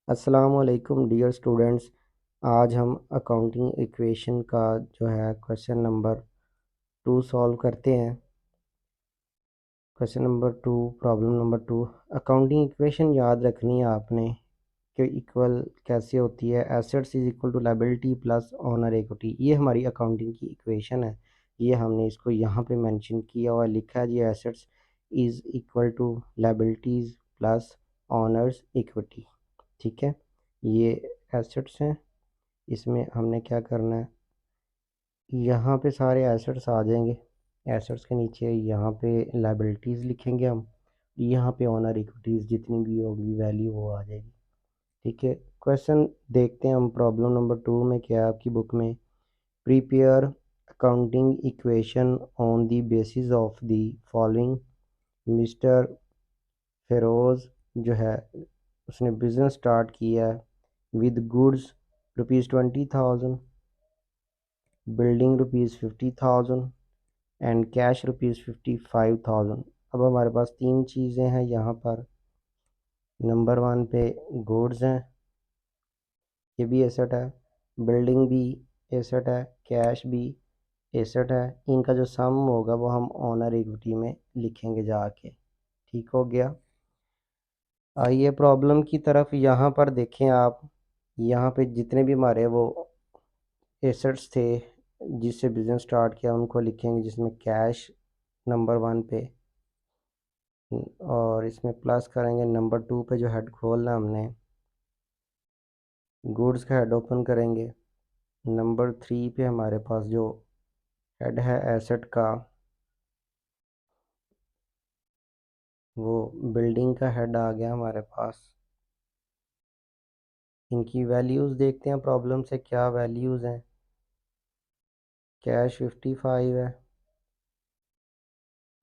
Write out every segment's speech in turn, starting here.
अस्सलाम वालेकुम dear students. आज हम अकाउंटिंग इक्वेशन का जो है क्वेश्चन नंबर 2 सॉल्व करते हैं। Question number 2, problem number 2। Accounting equation याद रखनी है आपने कि इक्वल कैसे होती है। Assets is equal to liability plus owner equity. ये हमारी अकाउंटिंग की इक्वेशन है। ये हमने इसको यहाँ पे मेंशन किया हुआ लिखा है जी, assets is equal to liabilities plus owner's equity. ठीक है, ये एसेट्स हैं। इसमें हमने क्या करना है, यहाँ पे सारे एसेट्स आ जाएंगे। एसेट्स के नीचे यहाँ पे लायबिलिटीज़ लिखेंगे हम। यहाँ पे ऑनर इक्विटीज़ जितनी भी होगी वैल्यू वो आ जाएगी। ठीक है, क्वेश्चन देखते हैं हम। प्रॉब्लम नंबर 2 में क्या है आपकी बुक में, prepare accounting equation on the basis of the following. Mister Feroz जो है उसने बिज़नेस स्टार्ट किया है with goods ₹20,000, building ₹50,000 and cash ₹55,000। अब हमारे पास तीन चीज़ें हैं यहाँ पर। नंबर 1 पे गुड्स हैं, ये भी एसेट है, बिल्डिंग भी एसेट है, कैश भी एसेट है। इनका जो सम होगा वो हम ऑनर इक्विटी में लिखेंगे जाके। ठीक हो गया। आइए प्रॉब्लम की तरफ। यहाँ पर देखें आप, यहाँ पे जितने भी हमारे वो एसेट्स थे जिससे बिज़नेस स्टार्ट किया उनको लिखेंगे, जिसमें कैश नंबर 1 पे, और इसमें प्लस करेंगे नंबर 2 पे जो हेड खोलना हमने, गुड्स का हेड ओपन करेंगे। नंबर 3 पे हमारे पास जो हेड है एसेट का, वो बिल्डिंग का हेड आ गया हमारे पास। इनकी वैल्यूज़ देखते हैं प्रॉब्लम से क्या वैल्यूज़ हैं। कैश 55 है,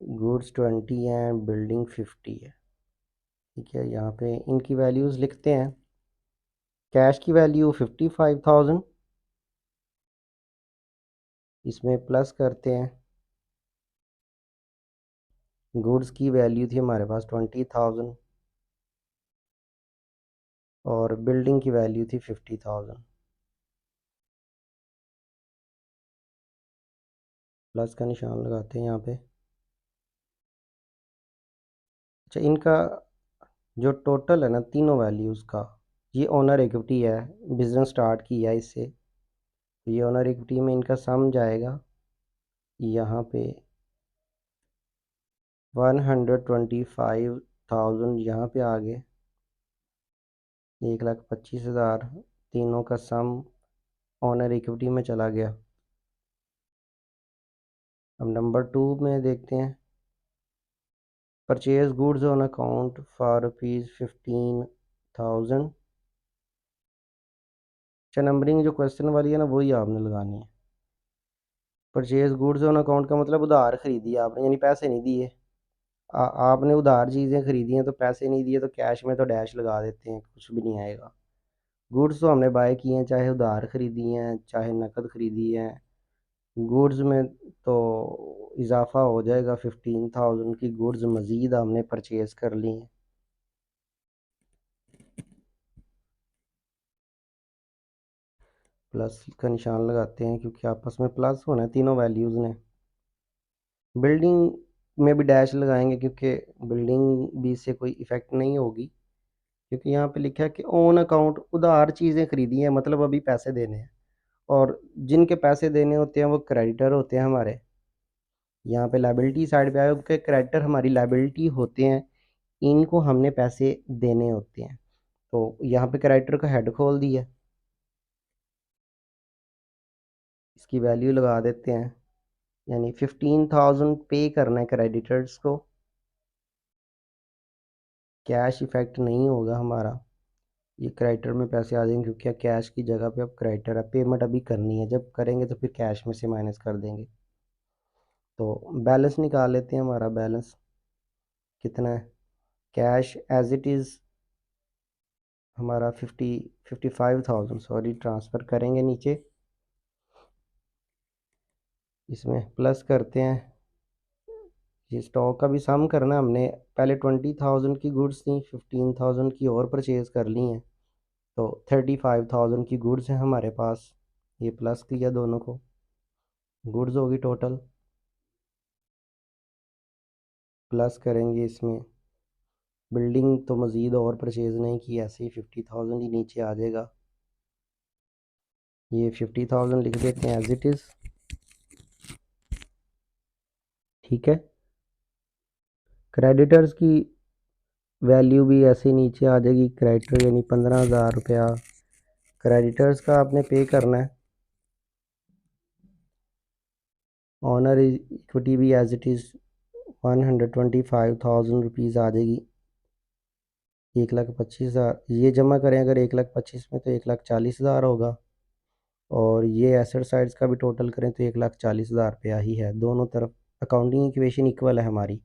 गुड्स 20 हैं, बिल्डिंग 50 है। ठीक है, यहाँ पे इनकी वैल्यूज़ लिखते हैं। कैश की वैल्यू 55,000, इसमें प्लस करते हैं। गुड्स की वैल्यू थी हमारे पास 20,000 और बिल्डिंग की वैल्यू थी 50,000। प्लस का निशान लगाते हैं यहाँ पे। अच्छा, इनका जो टोटल है ना तीनों वैल्यूज़ का, ये ओनर इक्विटी है, बिज़नेस स्टार्ट किया इससे, तो ये ओनर इक्विटी में इनका सम जाएगा यहाँ पे 125,000 यहाँ पे आ गए, 1,25,000 तीनों का सम ऑनर इक्विटी में चला गया। अब नंबर 2 में देखते हैं, purchase goods on account for ₹15,000। अच्छा, नंबरिंग जो क्वेश्चन वाली है ना वही आपने लगानी है। परचेज गुड्स ऑन अकाउंट का मतलब उधार खरीदी आपने, यानी पैसे नहीं दिए। आपने उधार चीज़ें खरीदी हैं तो पैसे नहीं दिए, तो कैश में तो डैश लगा देते हैं, कुछ भी नहीं आएगा। गुड्स तो हमने बाय किए हैं, चाहे उधार खरीदी हैं चाहे नकद खरीदी हैं। गुड्स में तो इजाफा हो जाएगा, 15,000 की गुड्स मज़ीद हमने परचेज़ कर ली हैं। प्लस का निशान लगाते हैं क्योंकि आपस में प्लस होना है तीनों वैल्यूज़ ने। बिल्डिंग में भी डैश लगाएंगे क्योंकि बिल्डिंग भी इससे कोई इफ़ेक्ट नहीं होगी, क्योंकि यहाँ पे लिखा है कि ऑन अकाउंट उधार चीज़ें खरीदी हैं, मतलब अभी पैसे देने हैं, और जिनके पैसे देने होते हैं वो क्रेडिटर होते हैं हमारे। यहाँ पे लायबिलिटी साइड पे आए के क्रेडिटर हमारी लायबिलिटी होते हैं, इनको हमने पैसे देने होते हैं। तो यहाँ पे क्रेडिटर का हेड खोल दिया, इसकी वैल्यू लगा देते हैं, यानी 15,000 पे करना है क्रेडिटर्स को। कैश इफेक्ट नहीं होगा हमारा, ये क्रेडिटर में पैसे आ जाएंगे क्योंकि कैश की जगह पे अब क्रेडिटर है। पेमेंट अभी करनी है, जब करेंगे तो फिर कैश में से माइनस कर देंगे। तो बैलेंस निकाल लेते हैं। हमारा बैलेंस कितना है, कैश एज इट इज़ हमारा 55,000 सॉरी, ट्रांसफ़र करेंगे नीचे, इसमें प्लस करते हैं। ये स्टॉक का भी सम करना हमने, पहले 20,000 की गुड्स थी, 15,000 की और परचेज़ कर ली हैं, तो 35,000 की गुड्स हैं हमारे पास, ये प्लस किया दोनों को, गुड्स होगी टोटल, प्लस करेंगे इसमें बिल्डिंग तो मज़ीद और परचेज़ नहीं की, ऐसे ही 50,000 ही नीचे आ जाएगा, ये 50,000 लिख देते हैं एज इट इज़। ठीक है, क्रेडिटर्स की वैल्यू भी ऐसे नीचे आ जाएगी, क्रेडिटर यानी 15,000 रुपया क्रेडिटर्स का आपने पे करना है। ऑनर इक्विटी भी एज इट इज़ 125,000 रुपीज़ आ जाएगी, 1,25,000 ये जमा करें अगर 1,25,000 में तो 1,40,000 होगा, और ये एसेट साइड्स का भी टोटल करें तो 1,40,000 रुपया ही है। दोनों तरफ अकाउंटिंग इक्वेशन इक्वल है हमारी,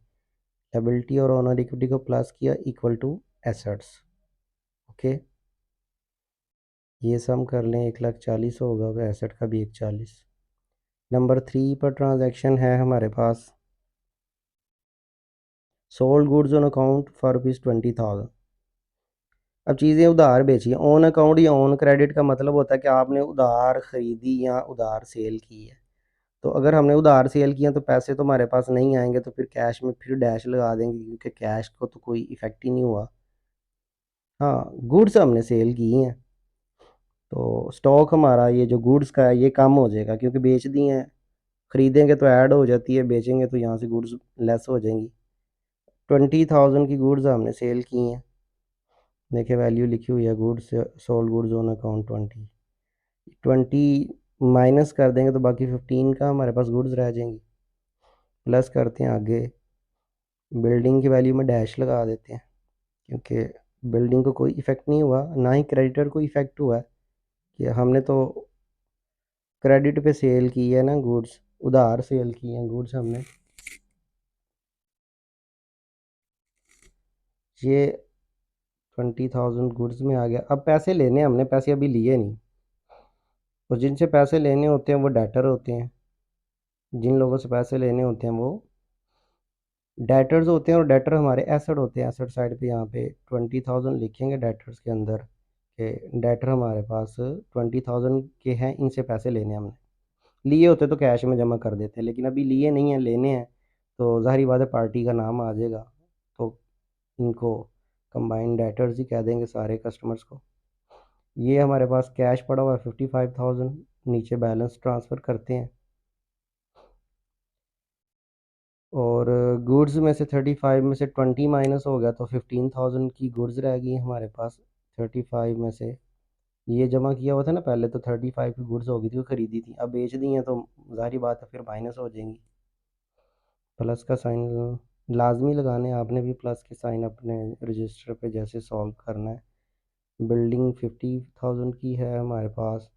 लायबिलिटी और ऑनर इक्विटी को प्लस किया इक्वल टू एसेट्स। ओके, ये सम कर लें 1,40,000 होगा, एसेट का भी 1,40,000। नंबर 3 पर ट्रांजैक्शन है हमारे पास, sold goods on account for ₹20,000। अब चीज़ें उधार बेची, ऑन अकाउंट या ऑन क्रेडिट का मतलब होता है कि आपने उधार ख़रीदी या उधार सेल की है। तो अगर हमने उधार सेल किया तो पैसे तो हमारे पास नहीं आएंगे, तो फिर कैश में फिर डैश लगा देंगे, क्योंकि कैश को तो कोई इफ़ेक्ट ही नहीं हुआ। हाँ, गुड्स हमने सेल की हैं, तो स्टॉक हमारा ये जो गुड्स का है ये कम हो जाएगा, क्योंकि बेच दी हैं, ख़रीदेंगे तो ऐड हो जाती है, बेचेंगे तो यहाँ से गुड्स लेस हो जाएंगी। 20,000 की गुड्स हमने सेल की हैं, देखिए वैल्यू लिखी हुई है, goods sold goods on account 20 minus कर देंगे तो बाकी 15 का हमारे पास गुड्स रह जाएंगी। प्लस करते हैं आगे, बिल्डिंग की वैल्यू में डैश लगा देते हैं, क्योंकि बिल्डिंग को कोई इफ़ेक्ट नहीं हुआ, ना ही क्रेडिटर को इफ़ेक्ट हुआ है, कि हमने तो क्रेडिट पे सेल की है ना गुड्स, उधार सेल की हैं गुड्स हमने। ये 20,000 गुड्स में आ गया। अब पैसे लेने हमने, पैसे अभी लिए नहीं, और जिनसे पैसे लेने होते हैं वो डेटर होते हैं, जिन लोगों से पैसे लेने होते हैं वो डेटर्स होते हैं, और डेटर हमारे एसेट होते हैं। एसेट साइड पे यहाँ पे 20,000 लिखेंगे डेटर्स के अंदर, कि डेटर हमारे पास 20,000 के हैं, इनसे पैसे लेने हमने, लिए होते तो कैश में जमा कर देते, लेकिन अभी लिए नहीं हैं, लेने हैं, तो ज़ाहिर बात है पार्टी का नाम आ जाएगा, तो इनको कंबाइंड डेटर्स ही कह देंगे सारे कस्टमर्स को। ये हमारे पास कैश पड़ा हुआ है 55,000, नीचे बैलेंस ट्रांसफ़र करते हैं, और गुड्स में से 35 में से 20 माइनस हो गया तो 15,000 की गुड्स रह गई हमारे पास। 35 में से ये जमा किया हुआ था ना पहले, तो 35 की गुड्स हो गई थी, वो ख़रीदी थी, अब बेच दी हैं तो ज़ाहिर बात है फिर माइनस हो जाएंगी। प्लस का साइन लाजमी लगाने, आपने भी प्लस के साइन अपने रजिस्टर पे जैसे सॉल्व करना है। बिल्डिंग 50,000 की है हमारे पास,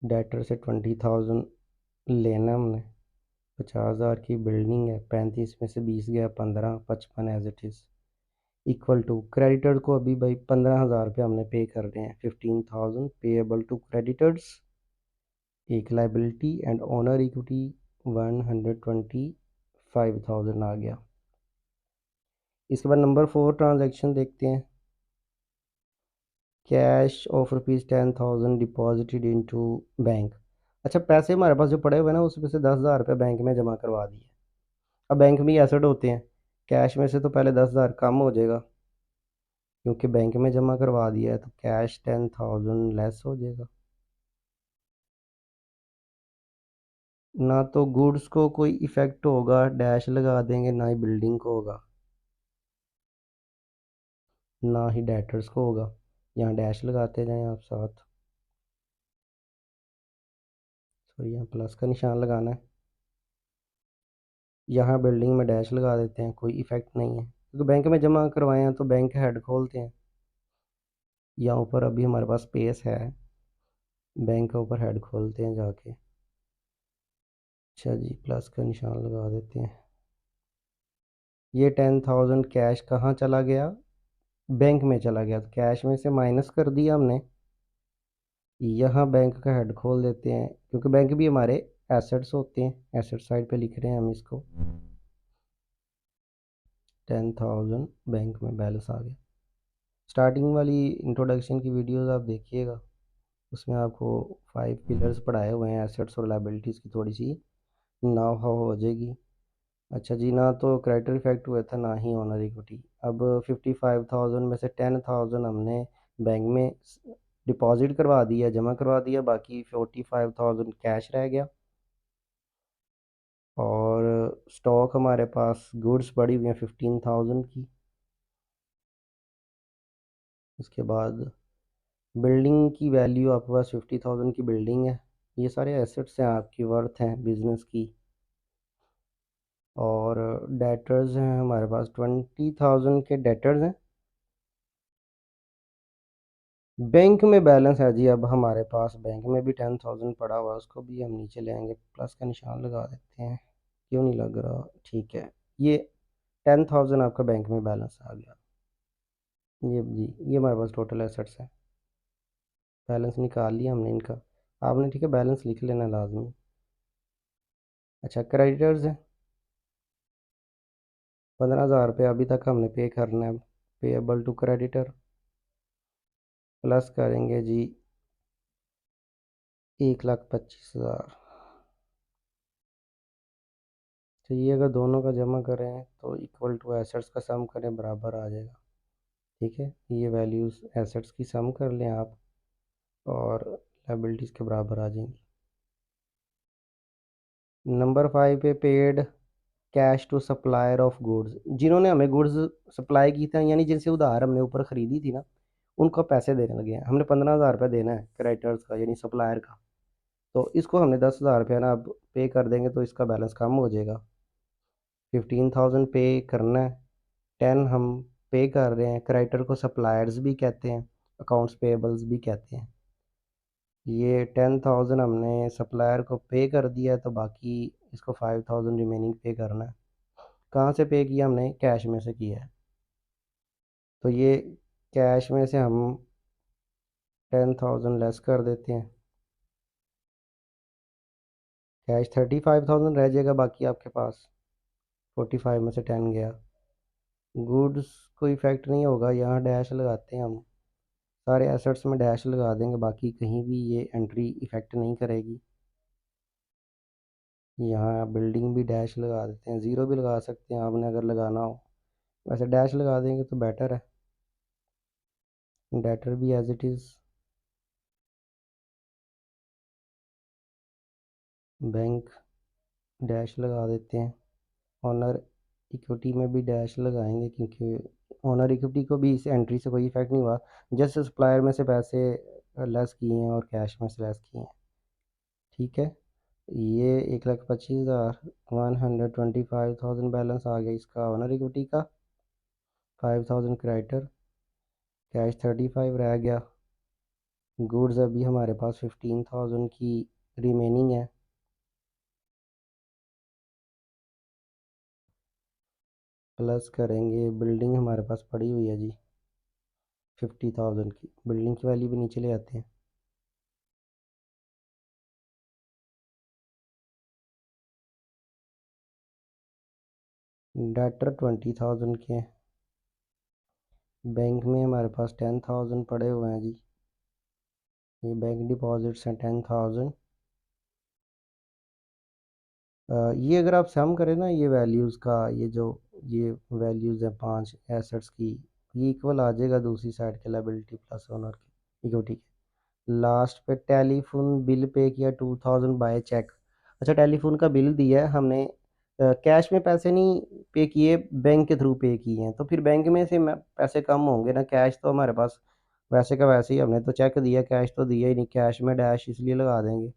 डेटर से 20,000 लेना हमने, 50,000 की बिल्डिंग है, 35 में से 20 गया 15, 55 as it is equal to creditor को अभी भाई 15,000 रुपये हमने पे कर रहे हैं, 15,000 पेएबल टू क्रेडिटर्स, एक लाइबिलिटी एंड ओनर इक्विटी 125,000 आ गया। इसके बाद नंबर 4 ट्रांजैक्शन देखते हैं, cash of ₹10,000 deposited into bank. अच्छा, पैसे हमारे पास जो पड़े हुए हैं ना, उसमें से 10,000 रुपये बैंक में जमा करवा दिए। अब बैंक में ही एसेट होते हैं, कैश में से तो पहले 10,000 कम हो जाएगा, क्योंकि बैंक में जमा करवा दिया है, तो कैश 10,000 लेस हो जाएगा। ना तो गुड्स को कोई इफ़ेक्ट होगा, डैश लगा देंगे, ना ही बिल्डिंग को होगा, ना ही डेटर्स को होगा, यहाँ डैश लगाते जाएं आप साथ, सॉरी यहाँ प्लस का निशान लगाना है, यहाँ बिल्डिंग में डैश लगा देते हैं, कोई इफ़ेक्ट नहीं है, क्योंकि बैंक में जमा करवाए हैं तो बैंक हेड खोलते हैं, यहाँ ऊपर अभी हमारे पास स्पेस है, बैंक के ऊपर हेड खोलते हैं जाके। अच्छा जी, प्लस का निशान लगा देते हैं। ये 10,000 कैश कहाँ चला गया, बैंक में चला गया, तो कैश में से माइनस कर दिया हमने, यहाँ बैंक का हेड खोल देते हैं, क्योंकि बैंक भी हमारे एसेट्स होते हैं, एसेट साइड पे लिख रहे हैं हम इसको। 10,000 बैंक में बैलेंस आ गया। स्टार्टिंग वाली इंट्रोडक्शन की वीडियोस आप देखिएगा, उसमें आपको 5 पिलर्स पढ़ाए हुए हैं एसेट्स और लायबिलिटीज़ की, थोड़ी सी नाव हाव हो जाएगी। अच्छा जी, ना तो क्रेडिटर इफेक्ट हुआ था ना ही ऑनर इक्विटी। अब 55,000 में से 10,000 हमने बैंक में डिपॉजिट करवा दिया, जमा करवा दिया, बाकी 45,000 कैश रह गया। और स्टॉक हमारे पास गुड्स पड़ी हुई हैं 15,000 की। उसके बाद बिल्डिंग की वैल्यू आपके पास 50,000 की बिल्डिंग है। ये सारे एसेट्स हैं आपकी, वर्थ हैं बिजनेस की। और डेटर्स हैं हमारे पास 20,000 के डेटर्स हैं। बैंक में बैलेंस है जी, अब हमारे पास बैंक में भी 10,000 पड़ा हुआ है, उसको भी हम नीचे ले आएंगे, प्लस का निशान लगा देते हैं। क्यों नहीं लग रहा, ठीक है। ये 10,000 आपका बैंक में बैलेंस आ गया। ये जी, ये हमारे पास टोटल एसेट्स है। बैलेंस निकाल लिया हमने इनका, आपने ठीक है बैलेंस लिख लेना लाजमी। अच्छा, क्रेडिटर्स हैं 15,000 रुपये अभी तक हमने पे करना है, पेएबल टू क्रेडिटर। प्लस करेंगे जी 1,25,000। तो ये अगर दोनों का जमा करें तो इक्वल टू एसेट्स का सम करें, बराबर आ जाएगा। ठीक है, ये वैल्यूज़ एसेट्स की सम कर लें आप और लायबिलिटीज़ के बराबर आ जाएंगी। नंबर 5 पे paid cash to supplier of goods, जिन्होंने हमें गुड्स सप्लाई की था, यानी जिनसे उधार हमने ऊपर ख़रीदी थी ना, उनको पैसे देने लगे हैं। हमने 15,000 रुपये देना है क्रेडिटर्स का, यानी सप्लायर का। तो इसको हमने 10,000 रुपया ना अब पे कर देंगे तो इसका बैलेंस कम हो जाएगा। 15,000 पे करना है, 10 हम पे कर रहे हैं। क्रेडिटर को सप्लायर्स भी कहते हैं, अकाउंट्स पेएबल्स भी कहते हैं। ये 10,000 हमने सप्लायर को पे कर दिया है, तो बाकी इसको 5,000 रिमेनिंग पे करना है। कहाँ से पे किया हमने, कैश में से किया है। तो ये कैश में से हम 10,000 लेस कर देते हैं, कैश 35,000 रह जाएगा बाकी आपके पास। 45 में से 10 गया। गुड्स कोई इफेक्ट नहीं होगा, यहाँ डैश लगाते हैं हम, सारे एसेट्स में डैश लगा देंगे, बाकी कहीं भी ये एंट्री इफेक्ट नहीं करेगी। यहाँ बिल्डिंग भी डैश लगा देते हैं, ज़ीरो भी लगा सकते हैं आपने अगर लगाना हो, वैसे डैश लगा देंगे तो बेटर है। डेटर भी as it is, bank dash लगा देते हैं। ऑनर इक्विटी में भी डैश लगाएंगे, क्योंकि ऑनर इक्विटी को भी इस एंट्री से कोई इफेक्ट नहीं हुआ, जस्ट सप्लायर में से पैसे लेस किए हैं और कैश में से लेस किए हैं। ठीक है, ये 1,25,000, 125,000 बैलेंस आ गया इसका ऑनर इक्विटी का। 5,000 क्रेडिटर, कैश 35 रह गया। गुड्स अभी हमारे पास 15,000 की रिमेनिंग है। प्लस करेंगे, बिल्डिंग हमारे पास पड़ी हुई है जी 50,000 की, बिल्डिंग की वैल्यू भी नीचे ले आते हैं। डेटर 20,000 के हैं। बैंक में हमारे पास 10,000 पड़े हुए हैं जी, ये बैंक डिपॉजिट्स हैं 10,000। ये अगर आप सम करें ना ये वैल्यूज़ का, ये वैल्यूज़ हैं 5 एसेट्स की, ये इक्वल आ जाएगा दूसरी साइड के लायबिलिटी प्लस ओनर की इक्विटी के। लास्ट पे टेलीफोन बिल पे किया 2,000 बाय चेक। अच्छा, टेलीफोन का बिल दिया है हमने, कैश में पैसे नहीं पे किए, बैंक के थ्रू पे किए हैं, तो फिर बैंक में से पैसे कम होंगे ना। कैश तो हमारे पास वैसे का वैसे ही, हमने तो चेक दिया, कैश तो दिया ही नहीं। कैश में डैश इसलिए लगा देंगे,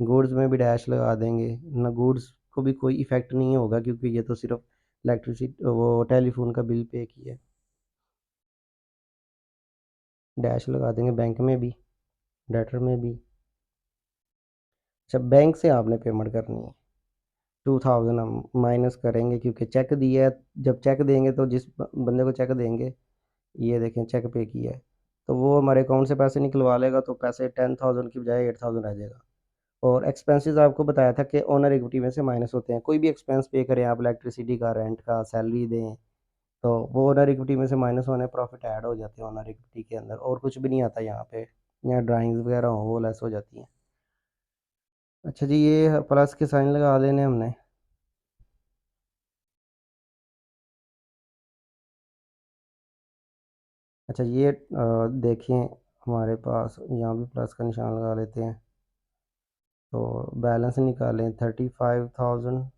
गुड्स में भी डैश लगा देंगे ना, गुड्स को भी कोई इफेक्ट नहीं होगा क्योंकि ये तो सिर्फ इलेक्ट्रिसिटी वो टेलीफोन का बिल पे किया है। डैश लगा देंगे बैंक में भी, डेटर में भी। अच्छा, बैंक से आपने पेमेंट करनी है, 2,000 हम माइनस करेंगे क्योंकि चेक दिया है। जब चेक देंगे तो जिस बंदे को चेक देंगे, ये देखें चेक पे किया है, तो वो हमारे अकाउंट से पैसे निकलवा लेगा, तो पैसे 10,000 की बजाय 8,000 आ जाएगा। और एक्सपेंसेस आपको बताया था कि ओनर इक्विटी में से माइनस होते हैं। कोई भी एक्सपेंस पे करें आप, इलेक्ट्रिसिटी का, रेंट का, सैलरी दें, तो वो ओनर इक्विटी में से माइनस होने, प्रॉफिट ऐड हो जाते हैं ओनर इक्विटी के अंदर, और कुछ भी नहीं आता यहाँ पे। यहाँ ड्राइंग्स वगैरह हो वो लेस हो जाती हैं। अच्छा जी, ये प्लस के साइन लगा लेने हमने। अच्छा ये देखिए, हमारे पास यहाँ भी प्लस का निशान लगा लेते हैं। तो बैलेंस निकालें 35,000,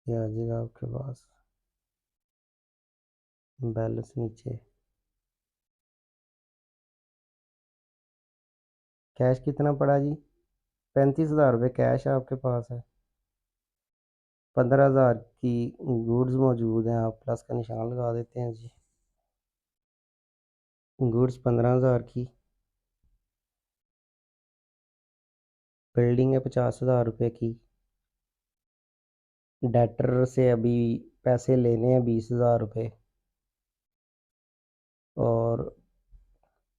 ये आ जाएगा आपके पास बैलेंस नीचे। कैश कितना पड़ा जी? 35,000 रुपये कैश आपके पास है। 15,000 की गुड्स मौजूद हैं, आप प्लस का निशान लगा देते हैं जी। गुड्स 15,000 की। बिल्डिंग है 50,000 रुपये की। डेटर से अभी पैसे लेने हैं 20,000 रुपये। और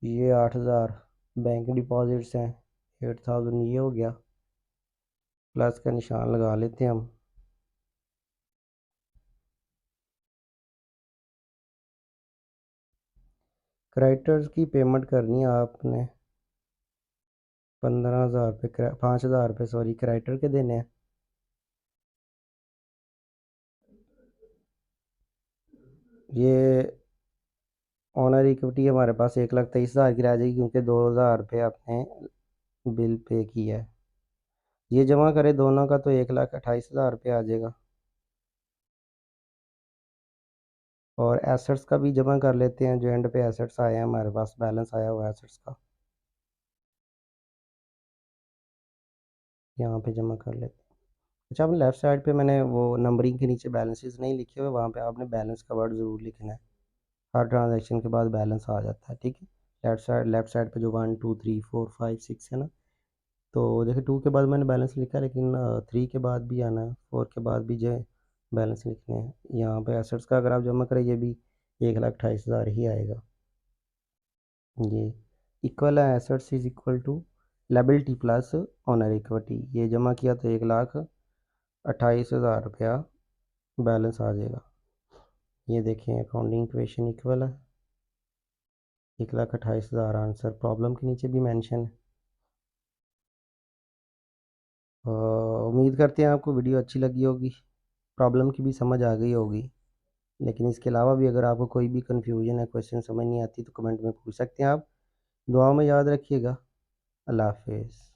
ये 8,000 बैंक डिपॉजिट्स हैं, 8,000 ये हो गया। प्लस का निशान लगा लेते हैं हम। क्रेडिटर्स की पेमेंट करनी है आपने 15,000 रुपये, 5,000 रुपये सॉरी, क्रेडिटर के देने हैं। ये ऑनर इक्विटी हमारे पास 1,23,000 की रह जाएगी, क्योंकि 2,000 रुपये आपने बिल पे किया है। ये जमा करें दोनों का तो 1,28,000 रुपये आ जाएगा। और एसेट्स का भी जमा कर लेते हैं, जो एंड पे एसेट्स आए हैं हमारे पास, बैलेंस आया हुआ है एसेट्स का, यहाँ पे जमा कर लेते हैं। अच्छा, आपने लेफ़्ट साइड पे मैंने वो नंबरिंग के नीचे बैलेंसेस नहीं लिखे हुए, वहाँ पे आपने बैलेंस का वर्ड ज़रूर लिखना है। हर ट्रांजैक्शन के बाद बैलेंस आ जाता है, ठीक है। लेफ्ट साइड पे जो 1 2 3 4 5 6 है ना, तो देखिए 2 के बाद मैंने बैलेंस लिखा है, लेकिन 3 के बाद भी आना है, 4 के बाद भी जो है बैलेंस लिखने हैं। यहाँ पे एसेट्स का अगर आप जमा करें, ये भी 1,28,000 ही आएगा। ये इक्वल है, assets is equal to liability plus owner equity. ये जमा किया तो 1,28,000 रुपया बैलेंस आ जाएगा। ये देखें, अकाउंटिंग इक्वेशन इक्वल है 1,28,000। आंसर प्रॉब्लम के नीचे भी मेंशन है। उम्मीद करते हैं आपको वीडियो अच्छी लगी होगी, प्रॉब्लम की भी समझ आ गई होगी। लेकिन इसके अलावा भी अगर आपको कोई भी कन्फ्यूजन है, क्वेश्चन समझ नहीं आती, तो कमेंट में पूछ सकते हैं आप। दुआ में याद रखिएगा। अल्लाह हाफिज़।